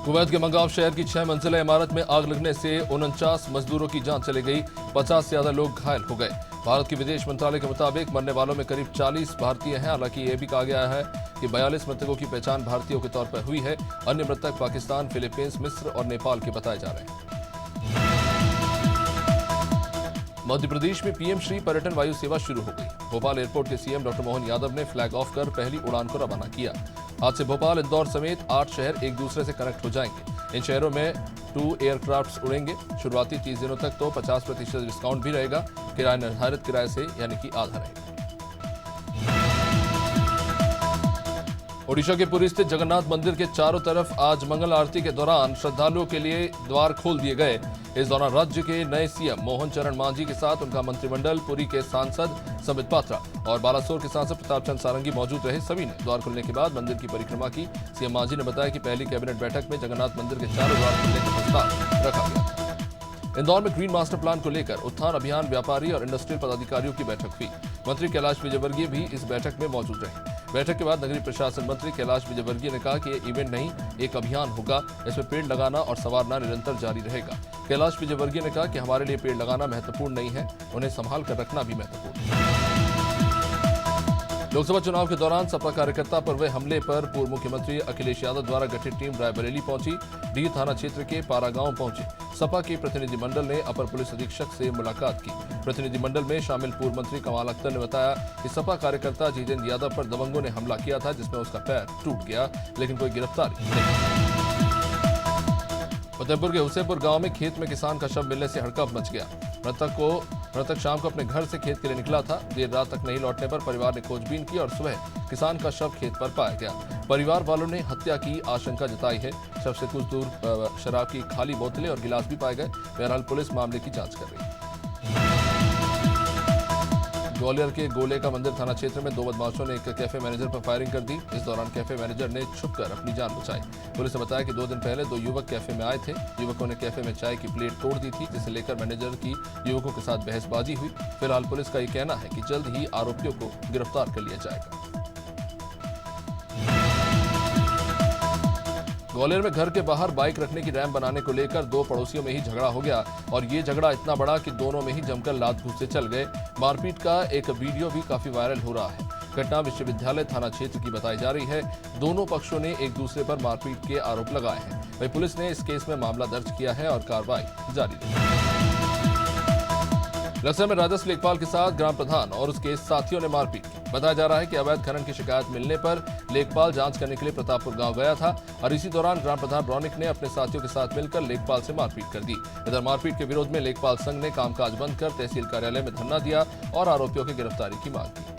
Kuwait के मंगाव शहर की 6 मंजिला इमारत में आग लगने से 49 मजदूरों की जान चली गई। 50 से ज्यादा लोग घायल हो गए। भारत के विदेश मंत्रालय के मुताबिक मरने वालों में करीब 40 भारतीय हैं। हालांकि यह भी कहा गया है कि 42 मृतकों की पहचान भारतीयों के तौर पर हुई है। अन्य मृतक पाकिस्तान, फिलीपींस, मिस्र और नेपाल के बताए जा रहे हैं। मध्य प्रदेश में पीएम श्री पर्यटन वायु सेवा शुरू हो गई। भोपाल एयरपोर्ट के सीएम डॉक्टर मोहन यादव ने फ्लैग ऑफ कर पहली उड़ान को रवाना किया। आज से भोपाल, इंदौर समेत 8 शहर एक दूसरे से कनेक्ट हो जाएंगे। इन शहरों में 2 एयरक्राफ्ट उड़ेंगे। शुरुआती 30 दिनों तक तो 50% डिस्काउंट भी रहेगा। किराया निर्धारित किराए से यानी कि आधा रहेगा। ओडिशा के पुरी स्थित जगन्नाथ मंदिर के चारों तरफ आज मंगल आरती के दौरान श्रद्धालुओं के लिए द्वार खोल दिए गए। इस दौरान राज्य के नए सीएम मोहन चरण मांझी के साथ उनका मंत्रिमंडल, पुरी के सांसद संबित पात्रा और बालासोर के सांसद प्रताप चंद्र सारंगी मौजूद रहे। सभी ने द्वार खुलने के बाद मंदिर की परिक्रमा की। सीएम मांझी ने बताया कि पहली कैबिनेट बैठक में जगन्नाथ मंदिर के चारों द्वार खुलने का प्रस्ताव रखा गया था। इंदौर में ग्रीन मास्टर प्लान को लेकर उत्थान अभियान व्यापारी और इंडस्ट्रियल पदाधिकारियों की बैठक हुई। मंत्री कैलाश विजयवर्गीय भी इस बैठक में मौजूद रहे। बैठक के बाद नगरीय प्रशासन मंत्री कैलाश विजयवर्गीय ने कहा कि यह इवेंट नहीं, एक अभियान होगा। इसमें पेड़ लगाना और संवारना निरंतर जारी रहेगा। कैलाश विजयवर्गीय ने कहा कि हमारे लिए पेड़ लगाना महत्वपूर्ण नहीं है, उन्हें संभाल कर रखना भी महत्वपूर्ण है। लोकसभा चुनाव के दौरान सपा कार्यकर्ता पर हुए हमले पर पूर्व मुख्यमंत्री अखिलेश यादव द्वारा गठित टीम रायबरेली पहुंची। डी थाना क्षेत्र के पारा गांव पहुंचे। सपा के प्रतिनिधिमंडल ने अपर पुलिस अधीक्षक से मुलाकात की। प्रतिनिधिमंडल में शामिल पूर्व मंत्री कमाल अख्तर ने बताया कि सपा कार्यकर्ता जितेंद्र यादव पर दबंगों ने हमला किया था, जिसमें उसका पैर टूट गया, लेकिन कोई गिरफ्तारी नहीं। फतेहपुर के हुसैनपुर गांव में खेत में किसान का शव मिलने से हड़कंप मच गया। मृतक शाम को अपने घर से खेत के लिए निकला था। देर रात तक नहीं लौटने पर परिवार ने खोजबीन की और सुबह किसान का शव खेत पर पाया गया। परिवार वालों ने हत्या की आशंका जताई है। शव से कुछ दूर शराब की खाली बोतलें और गिलास भी पाए गए। बहरहाल पुलिस मामले की जांच कर रही है। ग्वालियर के गोले का मंदिर थाना क्षेत्र में 2 बदमाशों ने एक कैफे मैनेजर पर फायरिंग कर दी। इस दौरान कैफे मैनेजर ने छुपकर अपनी जान बचाई। पुलिस ने बताया कि 2 दिन पहले 2 युवक कैफे में आए थे। युवकों ने कैफे में चाय की प्लेट तोड़ दी थी, जिसे लेकर मैनेजर की युवकों के साथ बहसबाजी हुई। फिलहाल पुलिस का ये कहना है कि जल्द ही आरोपियों को गिरफ्तार कर लिया जाएगा। ग्वालियर में घर के बाहर बाइक रखने की रैंप बनाने को लेकर 2 पड़ोसियों में ही झगड़ा हो गया और ये झगड़ा इतना बड़ा कि दोनों में ही जमकर लात घूंसते चल गए। मारपीट का एक वीडियो भी काफी वायरल हो रहा है। घटना विश्वविद्यालय थाना क्षेत्र की बताई जा रही है। दोनों पक्षों ने एक दूसरे पर मारपीट के आरोप लगाए हैं। वहीं पुलिस ने इस केस में मामला दर्ज किया है और कार्रवाई जारी रही। लक्सर में राजस्व लेखपाल के साथ ग्राम प्रधान और उसके साथियों ने मारपीट की। बताया जा रहा है कि अवैध खनन की शिकायत मिलने पर लेखपाल जांच करने के लिए प्रतापपुर गांव गया था और इसी दौरान ग्राम प्रधान रौनिक ने अपने साथियों के साथ मिलकर लेखपाल से मारपीट कर दी। इधर मारपीट के विरोध में लेखपाल संघ ने कामकाज बंद कर तहसील कार्यालय में धरना दिया और आरोपियों की गिरफ्तारी की मांग की।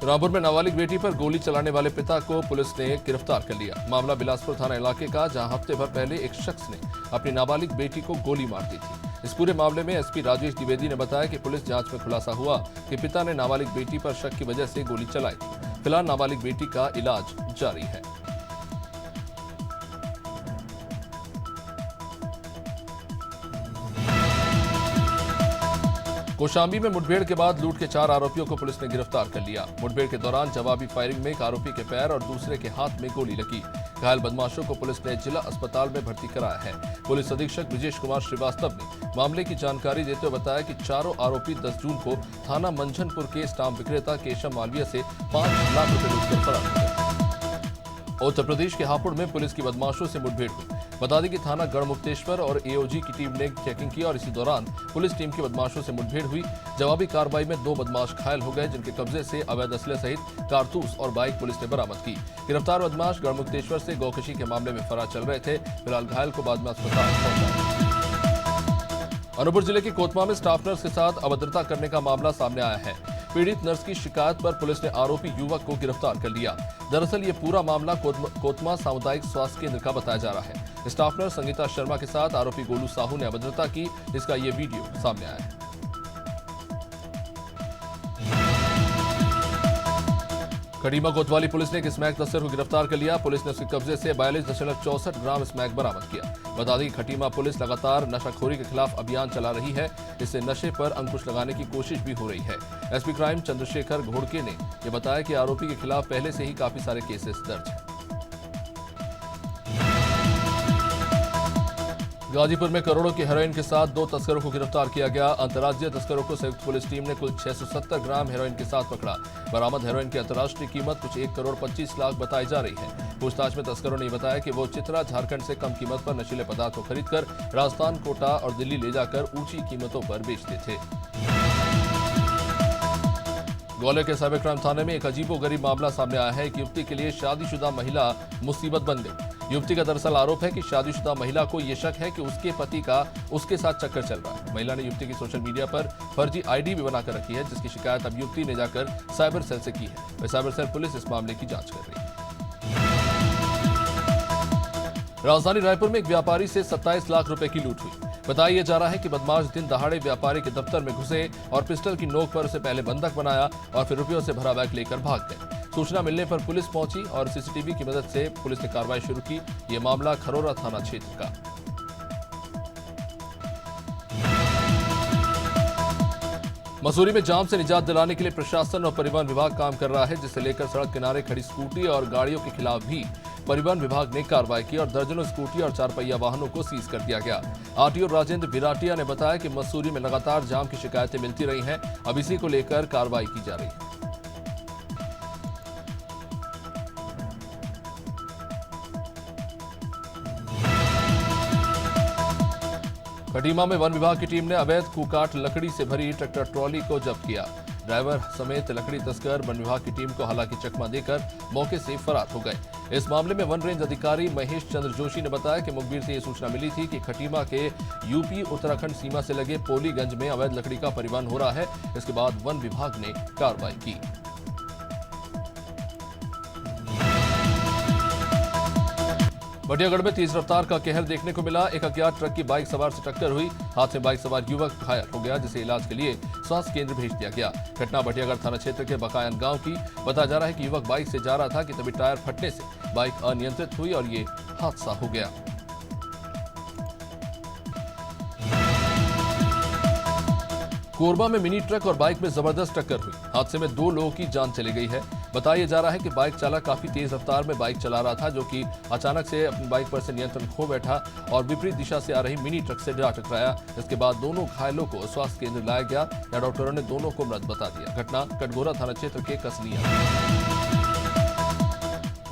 रामपुर में नाबालिग बेटी पर गोली चलाने वाले पिता को पुलिस ने गिरफ्तार कर लिया। मामला बिलासपुर थाना इलाके का, जहां हफ्ते भर पहले एक शख्स ने अपनी नाबालिग बेटी को गोली मार दी थी। इस पूरे मामले में एसपी राजेश द्विवेदी ने बताया कि पुलिस जांच में खुलासा हुआ कि पिता ने नाबालिग बेटी पर शक की वजह से गोली चलाई थी। फिलहाल नाबालिग बेटी का इलाज जारी है। कौशाम्बी में मुठभेड़ के बाद लूट के 4 आरोपियों को पुलिस ने गिरफ्तार कर लिया। मुठभेड़ के दौरान जवाबी फायरिंग में एक आरोपी के पैर और दूसरे के हाथ में गोली लगी। घायल बदमाशों को पुलिस ने जिला अस्पताल में भर्ती कराया है। पुलिस अधीक्षक ब्रिजेश कुमार श्रीवास्तव ने मामले की जानकारी देते हुए बताया कि चारों आरोपी 10 जून को थाना मंझनपुर के स्टाम्प विक्रेता केशव मालवीय से 5 लाख रुपए लूटकर फरार हो गए। उत्तर प्रदेश के हापुड़ में पुलिस की बदमाशों से मुठभेड़ हुई। बता दें कि थाना गढ़मुक्तेश्वर और एओजी की टीम ने चेकिंग की और इसी दौरान पुलिस टीम की बदमाशों से मुठभेड़ हुई। जवाबी कार्रवाई में 2 बदमाश घायल हो गए, जिनके कब्जे से अवैध असले सहित कारतूस और बाइक पुलिस ने बरामद की। गिरफ्तार बदमाश गढ़मुक्तेश्वर से गौकशी के मामले में फरार चल रहे थे। फिलहाल घायल को बाद में अस्पताल पहुंचाया। अनूपपुर जिले के कोतमा में स्टाफ नर्स के साथ अभद्रता करने का मामला सामने आया है। पीड़ित नर्स की शिकायत पर पुलिस ने आरोपी युवक को गिरफ्तार कर लिया। दरअसल ये पूरा मामला कोतमा सामुदायिक स्वास्थ्य केंद्र का बताया जा रहा है। स्टाफ नर्स संगीता शर्मा के साथ आरोपी गोलू साहू ने अभद्रता की। इसका ये वीडियो सामने आया है। खटीमा कोतवाली पुलिस ने एक स्मैक तस्कर को गिरफ्तार कर लिया। पुलिस ने उसके कब्जे से 42.64 ग्राम स्मैक बरामद किया। बता दें कि खटीमा पुलिस लगातार नशाखोरी के खिलाफ अभियान चला रही है। इससे नशे पर अंकुश लगाने की कोशिश भी हो रही है। एसपी क्राइम चंद्रशेखर घोड़के ने यह बताया कि आरोपी के खिलाफ पहले से ही काफी सारे केसेस दर्ज हैं। गाजीपुर में करोड़ों की हेरोइन के साथ 2 तस्करों को गिरफ्तार किया गया। अंतर्राज्यीय तस्करों को संयुक्त पुलिस टीम ने कुल 670 ग्राम हेरोइन के साथ पकड़ा। बरामद हेरोइन की अंतर्राष्ट्रीय कीमत कुछ 1 करोड़ 25 लाख बताई जा रही है। पूछताछ में तस्करों ने बताया कि वो चित्रा, झारखंड से कम कीमत पर नशीले पदार्थ को खरीदकर राजस्थान, कोटा और दिल्ली ले जाकर ऊंची कीमतों पर बेचते थे। ग्वालियर के साइबर क्राइम थाने में एक अजीबोगरीब मामला सामने आया है। एक युवती के लिए शादीशुदा महिला मुसीबत बन गई। युवती का दरअसल आरोप है कि शादीशुदा महिला को यह शक है कि उसके पति का उसके साथ चक्कर चल रहा है। महिला ने युवती की सोशल मीडिया पर फर्जी आईडी भी बनाकर रखी है, जिसकी शिकायत अब युवती ने जाकर साइबर सेल से की है। वह साइबर सेल पुलिस इस मामले की जांच कर रही है। राजधानी रायपुर में एक व्यापारी से 27 लाख रुपए की लूट हुई। बताया जा रहा है कि बदमाश दिन दहाड़े व्यापारी के दफ्तर में घुसे और पिस्टल की नोक पर उसे पहले बंधक बनाया और फिर रुपयों से भरा बैग लेकर भाग गए। सूचना मिलने पर पुलिस पहुंची और सीसीटीवी की मदद से पुलिस ने कार्रवाई शुरू की। यह मामला खरोरा थाना क्षेत्र का। मसूरी में जाम से निजात दिलाने के लिए प्रशासन और परिवहन विभाग काम कर रहा है, जिसे लेकर सड़क किनारे खड़ी स्कूटी और गाड़ियों के खिलाफ भी परिवहन विभाग ने कार्रवाई की और दर्जनों स्कूटी और 4 पहिया वाहनों को सीज कर दिया गया। आरटीओ राजेंद्र विराटिया ने बताया कि मसूरी में लगातार जाम की शिकायतें मिलती रही हैं। अब इसी को लेकर कार्रवाई की जा रही है। खटीमा में वन विभाग की टीम ने अवैध कुकाट लकड़ी से भरी ट्रैक्टर ट्रॉली को जब्त किया। ड्राइवर समेत लकड़ी तस्कर वन विभाग की टीम को हालांकि चकमा देकर मौके से फरार हो गए। इस मामले में वन रेंज अधिकारी महेश चंद्र जोशी ने बताया कि मुखबिर से यह सूचना मिली थी कि खटीमा के यूपी उत्तराखंड सीमा से लगे पोलीगंज में अवैध लकड़ी का परिवहन हो रहा है। इसके बाद वन विभाग ने कार्रवाई की। बटियागढ़ में तेज रफ्तार का कहर देखने को मिला। एक अज्ञात ट्रक की बाइक सवार से टक्कर हुई। हाथ में बाइक सवार युवक घायल हो गया, जिसे इलाज के लिए स्वास्थ्य केंद्र भेज दिया गया। घटना बटियागढ़ थाना क्षेत्र के बकायन गांव की। बताया जा रहा है कि युवक बाइक से जा रहा था कि तभी टायर फटने से बाइक अनियंत्रित हुई और ये हादसा हो गया। कोरबा में मिनी ट्रक और बाइक में जबरदस्त टक्कर हुई। हादसे में 2 लोगों की जान चली गई है। बताया जा रहा है कि बाइक चालक काफी तेज रफ्तार में बाइक चला रहा था, जो कि अचानक से अपनी बाइक पर से नियंत्रण खो बैठा और विपरीत दिशा से आ रही मिनी ट्रक से जा टकराया। इसके बाद दोनों घायलों को स्वास्थ्य केंद्र लाया गया। यहाँ डॉक्टरों ने दोनों को मृत बता दिया। घटना कटघोरा थाना क्षेत्र के कसलिया।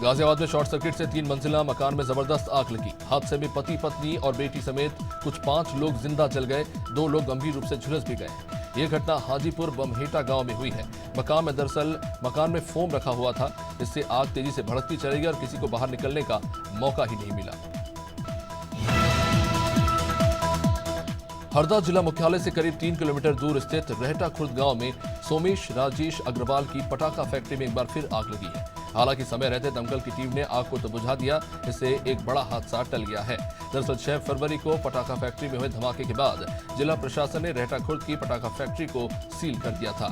गाजियाबाद में शॉर्ट सर्किट से 3 मंजिला मकान में जबरदस्त आग लगी। हादसे में पति, पत्नी और बेटी समेत कुछ 5 लोग जिंदा जल गए। 2 लोग गंभीर रूप से झुलस भी गए। यह घटना हाजीपुर बमहेटा गांव में हुई है। मकान में फोम रखा हुआ था। इससे आग तेजी से भड़कती चली गई और किसी को बाहर निकलने का मौका ही नहीं मिला। हरदा जिला मुख्यालय से करीब 3 किलोमीटर दूर स्थित रहटा खुर्द गांव में सोमेश राजेश अग्रवाल की पटाखा फैक्ट्री में एक बार फिर आग लगी है। हालांकि समय रहते दमकल की टीम ने आग को तो बुझा दिया। इससे एक बड़ा हादसा टल गया है। दरअसल 6 फरवरी को पटाखा फैक्ट्री में हुए धमाके के बाद जिला प्रशासन ने रहटा खुर्द की पटाखा फैक्ट्री को सील कर दिया था।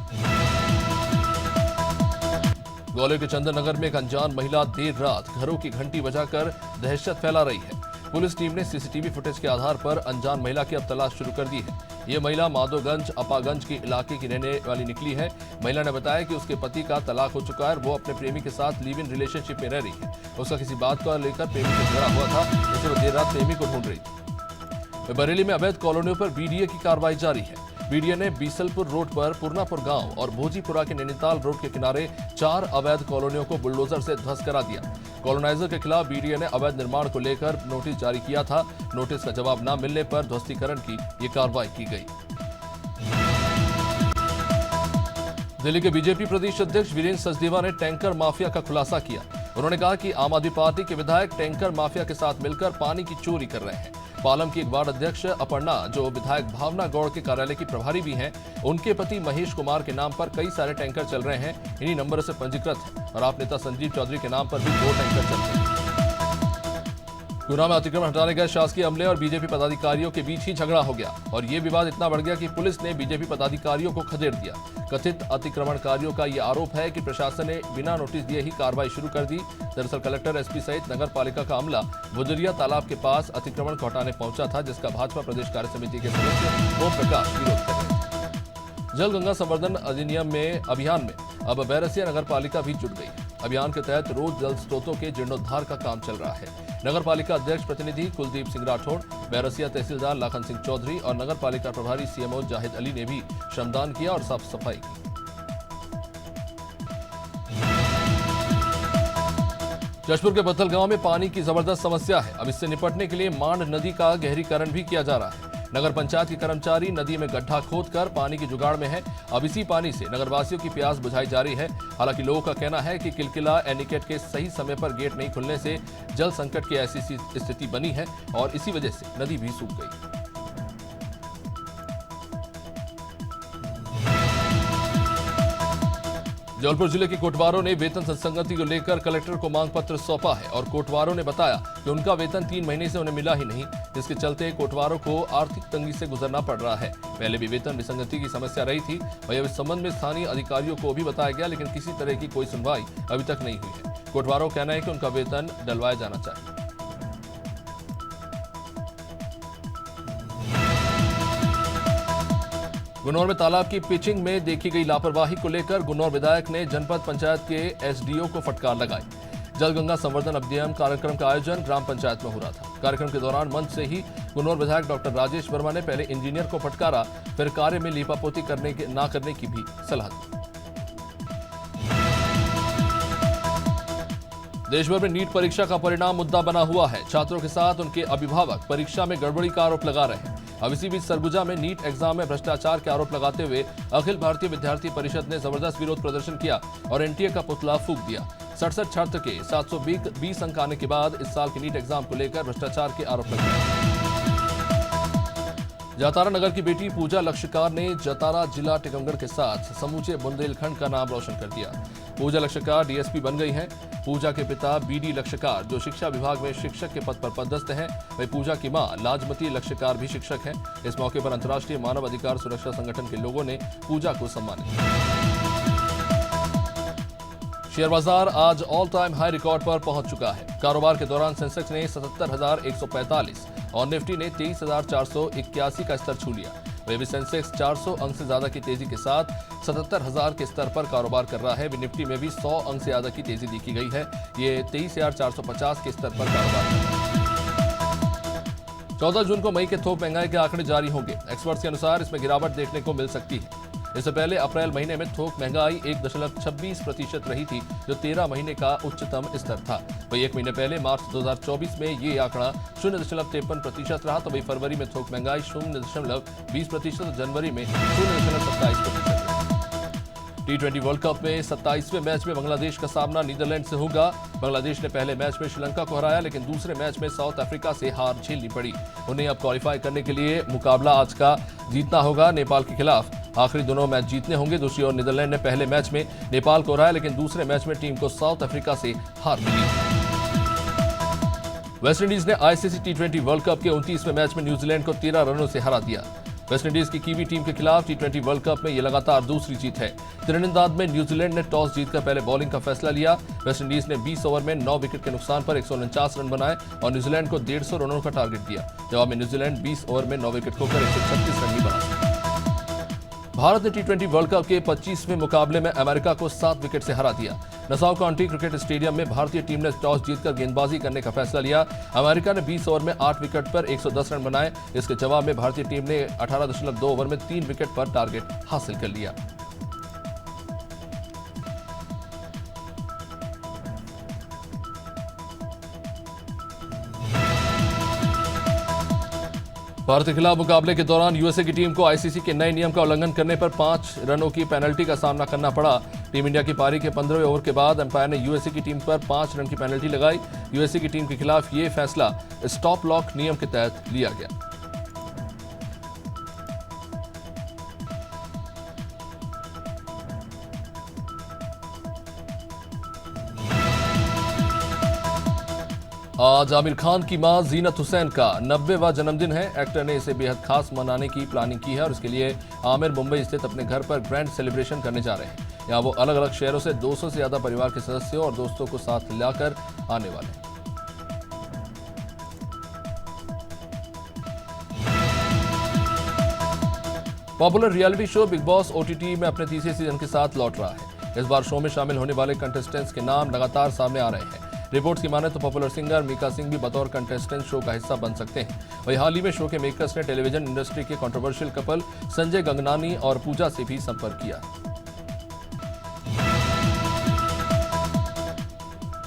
ग्वालियर के चंदन नगर में एक अनजान महिला देर रात घरों की घंटी बजाकर दहशत फैला रही है। पुलिस टीम ने सीसीटीवी फुटेज के आधार पर अनजान महिला की अब तलाश शुरू कर दी है। ये महिला माधोगंज अपागंज के इलाके की रहने वाली निकली है। महिला ने बताया कि उसके पति का तलाक हो चुका है और वो अपने प्रेमी के साथ लिव इन रिलेशनशिप में रह रही है। उसका किसी बात को लेकर प्रेमी से झगड़ा हुआ था, जिससे वो देर रात प्रेमी को ढूंढ रही थी। बरेली में अवैध कॉलोनियों पर बीडीए की कार्रवाई जारी है। बीडीए ने बीसलपुर रोड पर पूर्णापुर गांव और भोजीपुरा के नैनीताल रोड के किनारे 4 अवैध कॉलोनियों को बुलडोजर से ध्वस्त करा दिया। कॉलोनाइजर के खिलाफ बीडीए ने अवैध निर्माण को लेकर नोटिस जारी किया था। नोटिस का जवाब न मिलने पर ध्वस्तीकरण की ये कार्रवाई की गई। दिल्ली के बीजेपी प्रदेश अध्यक्ष वीरेंद्र सचदेवा ने टैंकर माफिया का खुलासा किया। उन्होंने कहा कि आम आदमी पार्टी के विधायक टैंकर माफिया के साथ मिलकर पानी की चोरी कर रहे हैं। पालम की एक वार्ड अध्यक्ष अपर्णा, जो विधायक भावना गौड़ के कार्यालय की प्रभारी भी हैं, उनके पति महेश कुमार के नाम पर कई सारे टैंकर चल रहे हैं। इन्हीं नंबरों से पंजीकृत है और आप नेता संजीव चौधरी के नाम पर भी 2 टैंकर चल रहे हैं। गुना में अतिक्रमण हटाने गए शासकीय अमले और बीजेपी पदाधिकारियों के बीच ही झगड़ा हो गया और ये विवाद इतना बढ़ गया कि पुलिस ने बीजेपी पदाधिकारियों को खदेड़ दिया। कथित अतिक्रमणकारियों का ये आरोप है कि प्रशासन ने बिना नोटिस दिए ही कार्रवाई शुरू कर दी। दरअसल कलेक्टर, एसपी सहित नगर पालिका का अमला बुदरिया तालाब के पास अतिक्रमण को हटाने पहुंचा था, जिसका भाजपा प्रदेश कार्य समिति के सदस्य ओम प्रकाश विरोध कर रहे थे। जल गंगा संवर्धन अधिनियम में अभियान में अब बैरसिया नगर पालिका भी जुट गई है। अभियान के तहत रोज जल स्रोतों के जीर्णोद्धार का काम चल रहा है। नगर पालिका अध्यक्ष प्रतिनिधि कुलदीप सिंह राठौड़, बैरसिया तहसीलदार लाखन सिंह चौधरी और नगर पालिका प्रभारी सीएमओ जाहिद अली ने भी श्रमदान किया और साफ सफाई की। जशपुर के बत्तल गांव में पानी की जबरदस्त समस्या है। अब इससे निपटने के लिए मांड नदी का गहरीकरण भी किया जा रहा है। नगर पंचायत के कर्मचारी नदी में गड्ढा खोदकर पानी की जुगाड़ में है। अब इसी पानी से नगरवासियों की प्यास बुझाई जा रही है। हालांकि लोगों का कहना है कि किलकिला एनीकट के सही समय पर गेट नहीं खुलने से जल संकट की ऐसी स्थिति बनी है और इसी वजह से नदी भी सूख गई। जबलपुर जिले के कोटवारों ने वेतन संगति को लेकर कलेक्टर को मांग पत्र सौंपा है और कोटवारों ने बताया कि उनका वेतन 3 महीने से उन्हें मिला ही नहीं, जिसके चलते कोटवारों को आर्थिक तंगी से गुजरना पड़ रहा है। पहले भी वेतन विसंगति की समस्या रही थी। वहीं इस संबंध में स्थानीय अधिकारियों को भी बताया गया, लेकिन किसी तरह की कोई सुनवाई अभी तक नहीं हुई है। कोटवारों का कहना है कि उनका वेतन डलवाया जाना चाहिए। गुन्नौर में तालाब की पिचिंग में देखी गई लापरवाही को लेकर गुन्नौर विधायक ने जनपद पंचायत के एसडीओ को फटकार लगाई। जल गंगा संवर्धन अभियान कार्यक्रम का आयोजन ग्राम पंचायत में हो रहा था। कार्यक्रम के दौरान मंच से ही गुन्नौर विधायक डॉक्टर राजेश वर्मा ने पहले इंजीनियर को फटकारा, फिर कार्य में लीपापोती न करने की भी सलाह दी। देश भर में नीट परीक्षा का परिणाम मुद्दा बना हुआ है। छात्रों के साथ उनके अभिभावक परीक्षा में गड़बड़ी का आरोप लगा रहे हैं। अब इसी बीच सरगुजा में नीट एग्जाम में भ्रष्टाचार के आरोप लगाते हुए अखिल भारतीय विद्यार्थी परिषद ने जबरदस्त विरोध प्रदर्शन किया और एनटीए का पुतला फूंक दिया। 67 छात्र के 720 अंक आने के बाद इस साल के नीट एग्जाम को लेकर भ्रष्टाचार के आरोप लगाए। जातारा नगर की बेटी पूजा लक्षकार ने जतारा जिला टीकमगढ़ के साथ समूचे बुंदेलखंड का नाम रोशन कर दिया। पूजा लक्षकार डीएसपी बन गई हैं। पूजा के पिता बीडी लक्षकार जो शिक्षा विभाग में शिक्षक के पद पर पदस्थ हैं, वही पूजा की मां लाजमती लक्षकार भी शिक्षक हैं। इस मौके पर अंतर्राष्ट्रीय मानव अधिकार सुरक्षा संगठन के लोगों ने पूजा को सम्मानित किया। शेयर बाजार आज ऑल टाइम हाई रिकॉर्ड पर पहुंच चुका है। कारोबार के दौरान सेंसेक्स ने 77,145 और निफ्टी ने 23,481 का स्तर छू लिया। वही सेंसेक्स 400 अंक से ज्यादा की तेजी के साथ 77,000 के स्तर पर कारोबार कर रहा है। निफ्टी में भी 100 अंक से ज्यादा की तेजी देखी गई है। ये 23,450 के स्तर पर कारोबार कर रहा है। 14 जून को मई के थोक महंगाई के आंकड़े जारी होंगे। एक्सपर्ट्स के अनुसार इसमें गिरावट देखने को मिल सकती है। इससे पहले अप्रैल महीने में थोक महंगाई 1.26% रही थी, जो 13 महीने का उच्चतम स्तर था। वही एक महीने पहले मार्च 2024 में ये आंकड़ा 0.53% रहा। तो वही फरवरी में थोक महंगाई 0.20% और जनवरी में 0.27%। T20 वर्ल्ड कप में 27वें मैच में बांग्लादेश का सामना नीदरलैंड से होगा। बांग्लादेश ने पहले मैच में श्रीलंका को हराया, लेकिन दूसरे मैच में साउथ अफ्रीका से हार झेलनी पड़ी। उन्हें अब क्वालिफाई करने के लिए मुकाबला आज का जीतना होगा नेपाल के खिलाफ। आखिरी दोनों मैच जीतने होंगे। दूसरी ओर नीदरलैंड ने पहले मैच में नेपाल को हराया, लेकिन दूसरे मैच में टीम को साउथ अफ्रीका से हार मिली। वेस्टइंडीज ने आईसीसी T20 वर्ल्ड कप के 29वें मैच में न्यूजीलैंड को 13 रनों से हरा दिया। वेस्टइंडीज की कीवी टीम के खिलाफ T20 वर्ल्ड कप में यह लगातार दूसरी जीत है। त्रिनिदाद में न्यूजीलैंड ने टॉस जीतकर पहले बॉलिंग का फैसला लिया। वेस्टइंडीज ने 20 ओवर में 9 विकेट के नुकसान पर 149 रन बनाए और न्यूजीलैंड को 150 रनों का टारगेट दिया। जवाब में न्यूजीलैंड 20 ओवर में 9 विकेट खोकर 136 रन ही बना। भारत ने T20 वर्ल्ड कप के 25वें मुकाबले में अमेरिका को 7 विकेट से हरा दिया। नसाउ काउंटी क्रिकेट स्टेडियम में भारतीय टीम ने टॉस जीतकर गेंदबाजी करने का फैसला लिया। अमेरिका ने 20 ओवर में 8 विकेट पर 110 रन बनाए। इसके जवाब में भारतीय टीम ने 18.2 ओवर में 3 विकेट पर टारगेट हासिल कर लिया। भारत के खिलाफ मुकाबले के दौरान यूएसए की टीम को आईसीसी के नए नियम का उल्लंघन करने पर 5 रनों की पेनल्टी का सामना करना पड़ा। टीम इंडिया की पारी के 15वें ओवर के बाद अंपायर ने यूएसए की टीम पर 5 रन की पेनल्टी लगाई। यूएसए की टीम के खिलाफ ये फैसला स्टॉप लॉक नियम के तहत लिया गया। आज आमिर खान की मां जीनत हुसैन का 90वां जन्मदिन है। एक्टर ने इसे बेहद खास मनाने की प्लानिंग की है और इसके लिए आमिर मुंबई स्थित अपने घर पर ग्रैंड सेलिब्रेशन करने जा रहे हैं। यहाँ वो अलग अलग शहरों से 200 से ज्यादा परिवार के सदस्यों और दोस्तों को साथ लाकर आने वाले हैं। Popular reality show big boss OTT में अपने तीसरे सीजन के साथ लौट रहा है। इस बार शो में शामिल होने वाले कंटेस्टेंट्स के नाम लगातार सामने आ रहे हैं। रिपोर्ट्स की माने तो पॉपुलर सिंगर मीका सिंह भी बतौर कंटेस्टेंट शो का हिस्सा बन सकते हैं। वहीं हाल ही में शो के मेकर्स ने टेलीविजन इंडस्ट्री के कंट्रोवर्शियल कपल संजय गंगनानी और पूजा से भी संपर्क किया।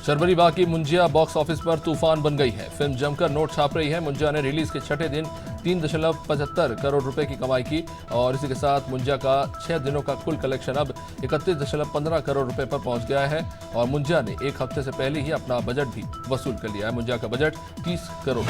शर्वरी बाग की मुंजिया बॉक्स ऑफिस पर तूफान बन गई है। फिल्म जमकर नोट छाप रही है। मुंजिया ने रिलीज के छठे दिन 3.75 करोड़ रुपए की कमाई की और इसी के साथ मुंजिया का 6 दिनों का कुल कलेक्शन अब 31.15 करोड़ रुपए पर पहुंच गया है और मुंजिया ने एक हफ्ते से पहले ही अपना बजट भी वसूल कर लिया है। मुंजिया का बजट 30 करोड़।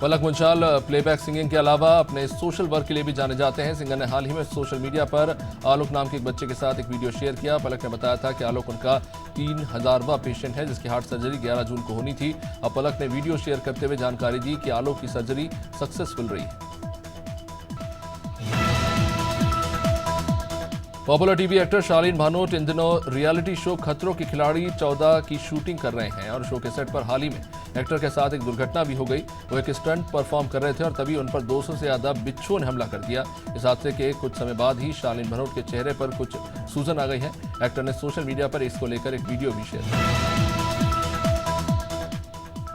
पलक मुंशाल प्लेबैक सिंगिंग के अलावा अपने सोशल वर्क के लिए भी जाने जाते हैं। सिंगर ने हाल ही में सोशल मीडिया पर आलोक नाम के एक बच्चे के साथ एक वीडियो शेयर किया। पलक ने बताया था कि आलोक उनका 3000वां पेशेंट है जिसकी हार्ट सर्जरी 11 जून को होनी थी। अब पलक ने वीडियो शेयर करते हुए जानकारी दी कि आलोक की सर्जरी सक्सेसफुल रही है। पॉपुलर टीवी एक्टर शालीन भानोट इन दिनों रियलिटी शो खतरों के खिलाड़ी 14 की शूटिंग कर रहे हैं और शो के सेट पर हाल ही में एक्टर के साथ एक दुर्घटना भी हो गई। वो एक स्टंट परफॉर्म कर रहे थे और तभी उन पर 200 से ज्यादा बिच्छुओं ने हमला कर दिया। इस हादसे के कुछ समय बाद ही शालीन भानोट के चेहरे पर कुछ सूजन आ गई है। एक्टर ने सोशल मीडिया पर इसको लेकर एक वीडियो भी शेयर किया।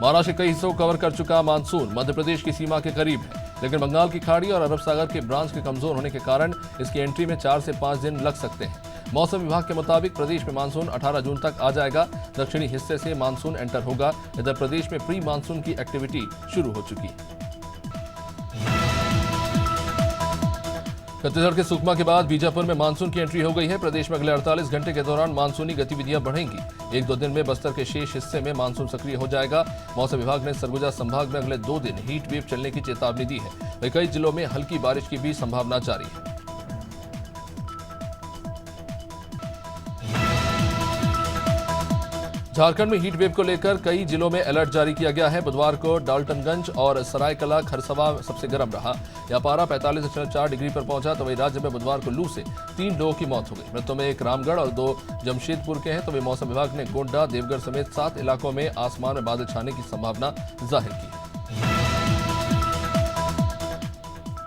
महाराष्ट्र के कई हिस्सों को कवर कर चुका मानसून मध्य प्रदेश की सीमा के करीब है, लेकिन बंगाल की खाड़ी और अरब सागर के ब्रांच के कमजोर होने के कारण इसकी एंट्री में 4 से 5 दिन लग सकते हैं। मौसम विभाग के मुताबिक प्रदेश में मानसून 18 जून तक आ जाएगा। दक्षिणी हिस्से से मानसून एंटर होगा। इधर प्रदेश में प्री मानसून की एक्टिविटी शुरू हो चुकी है। छत्तीसगढ़ के सुकमा के बाद बीजापुर में मानसून की एंट्री हो गई है। प्रदेश में अगले 48 घंटे के दौरान मानसूनी गतिविधियां बढ़ेंगी। 1-2 दिन में बस्तर के शेष हिस्से में मानसून सक्रिय हो जाएगा। मौसम विभाग ने सरगुजा संभाग में अगले 2 दिन हीट वेव चलने की चेतावनी दी है। वहीं कई जिलों में हल्की बारिश की भी संभावना जारी है। झारखंड में हीट वेव को लेकर कई जिलों में अलर्ट जारी किया गया है। बुधवार को डाल्टनगंज और सरायकला खरसवा सबसे गर्म रहा। यहां पारा 45.4 डिग्री पर पहुंचा। तो वहीं राज्य में बुधवार को लू से 3 लोगों की मौत हो गई। मृतकों में एक रामगढ़ और 2 जमशेदपुर के हैं। तो वहीं मौसम विभाग ने गोड्डा देवघर समेत 7 इलाकों में आसमान में बादल छाने की संभावना जाहिर की है।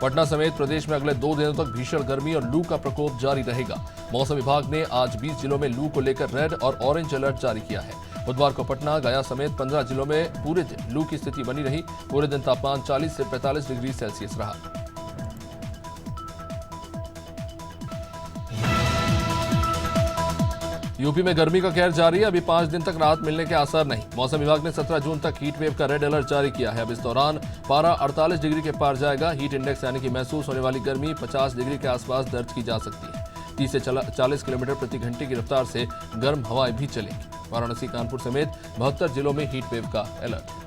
पटना समेत प्रदेश में अगले 2 दिनों तक भीषण गर्मी और लू का प्रकोप जारी रहेगा। मौसम विभाग ने आज 20 जिलों में लू को लेकर रेड और ऑरेंज अलर्ट जारी किया है। बुधवार को पटना, गया समेत 15 जिलों में पूरे दिन लू की स्थिति बनी रही। पूरे दिन तापमान 40 से 45 डिग्री सेल्सियस रहा। यूपी में गर्मी का कहर जारी है। अभी 5 दिन तक राहत मिलने के आसार नहीं। मौसम विभाग ने 17 जून तक हीट वेव का रेड अलर्ट जारी किया है। अब इस दौरान पारा 48 डिग्री के पार जाएगा। हीट इंडेक्स यानी कि महसूस होने वाली गर्मी 50 डिग्री के आसपास दर्ज की जा सकती है। 30 से 40 किलोमीटर प्रति घंटे की रफ्तार से गर्म हवाएं भी चलेंगी। वाराणसी, कानपुर समेत 72 जिलों में हीट वेव का अलर्ट।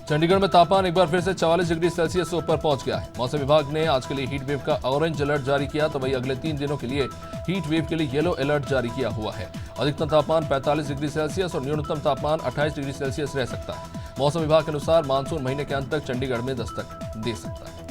चंडीगढ़ में तापमान एक बार फिर से 44 डिग्री सेल्सियस से ऊपर पहुंच गया है। मौसम विभाग ने आज के लिए हीट वेव का ऑरेंज अलर्ट जारी किया। तो वहीं अगले 3 दिनों के लिए हीट वेव के लिए येलो अलर्ट जारी किया हुआ है। अधिकतम तापमान 45 डिग्री सेल्सियस और न्यूनतम तापमान 28 डिग्री सेल्सियस रह सकता है। मौसम विभाग के अनुसार मानसून महीने के अंत तक चंडीगढ़ में दस्तक दे सकता है।